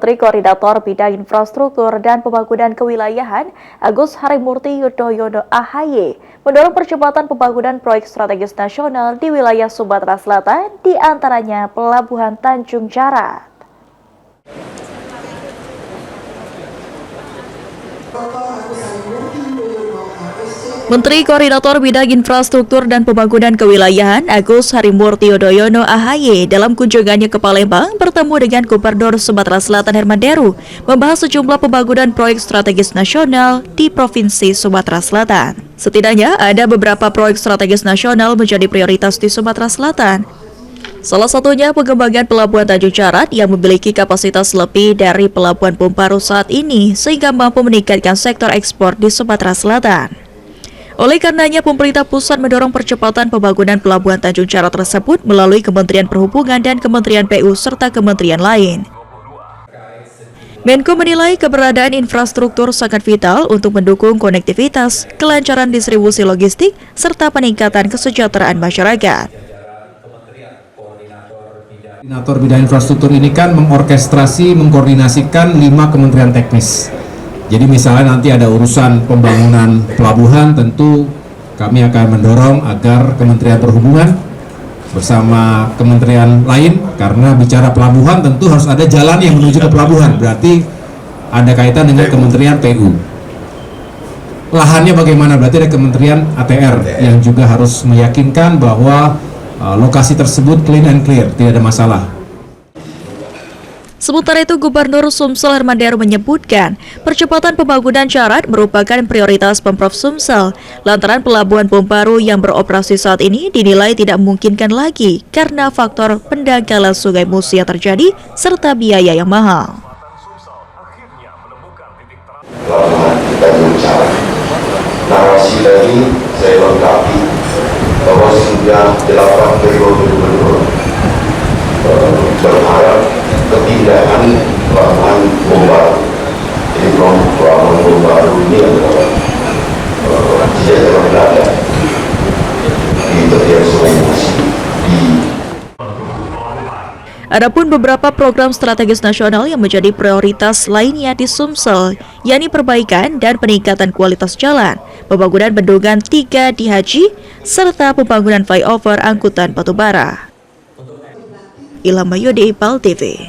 Menteri Koordinator Bidang Infrastruktur dan Pembangunan Kewilayahan Agus Harimurti Yudhoyono (AHY) mendorong percepatan pembangunan proyek strategis nasional di wilayah Sumatera Selatan, di antaranya Pelabuhan Tanjung Jarat. Menteri Koordinator Bidang Infrastruktur dan Pembangunan Kewilayahan Agus Harimurti Yudhoyono (AHY) dalam kunjungannya ke Palembang bertemu dengan Gubernur Sumatera Selatan Herman Deru membahas sejumlah pembangunan proyek strategis nasional di Provinsi Sumatera Selatan. Setidaknya ada beberapa proyek strategis nasional menjadi prioritas di Sumatera Selatan. Salah satunya pengembangan Pelabuhan Tanjung Jarat yang memiliki kapasitas lebih dari Pelabuhan Bumparu saat ini sehingga mampu meningkatkan sektor ekspor di Sumatera Selatan. Oleh karenanya, pemerintah pusat mendorong percepatan pembangunan Pelabuhan Tanjung Jarat tersebut melalui Kementerian Perhubungan dan Kementerian PU serta kementerian lain. Menko menilai keberadaan infrastruktur sangat vital untuk mendukung konektivitas, kelancaran distribusi logistik, serta peningkatan kesejahteraan masyarakat. Koordinator bidang infrastruktur ini kan mengorkestrasi, mengkoordinasikan 5 kementerian teknis. Jadi misalnya nanti ada urusan pembangunan pelabuhan, tentu kami akan mendorong agar Kementerian Perhubungan bersama kementerian lain, karena bicara pelabuhan tentu harus ada jalan yang menuju ke pelabuhan, berarti ada kaitan dengan Kementerian PU. Lahannya bagaimana? Berarti ada Kementerian ATR yang juga harus meyakinkan bahwa lokasi tersebut clean and clear, tidak ada masalah. Sementara itu, Gubernur Sumsel Herman Deru menyebutkan percepatan pembangunan Jarat merupakan prioritas Pemprov Sumsel lantaran Pelabuhan Bumparu yang beroperasi saat ini dinilai tidak memungkinkan lagi karena faktor pendangkalan Sungai Musi yang terjadi serta biaya yang mahal. Pelabuhan Tanjung Jarat, narasi lagi saya lengkapi bahwa sudah 8 periode gubernur berharap kepindahan Pelabuhan Bumparu. Jadi Pelabuhan Bumparu ini adalah tidak berada di tepian Sungai Musi. Adapun beberapa program strategis nasional yang menjadi prioritas lainnya di Sumsel, yakni perbaikan dan peningkatan kualitas jalan, pembangunan bendungan 3 di Haji, serta pembangunan flyover angkutan batubara. Ilham Mayode, PAL TV.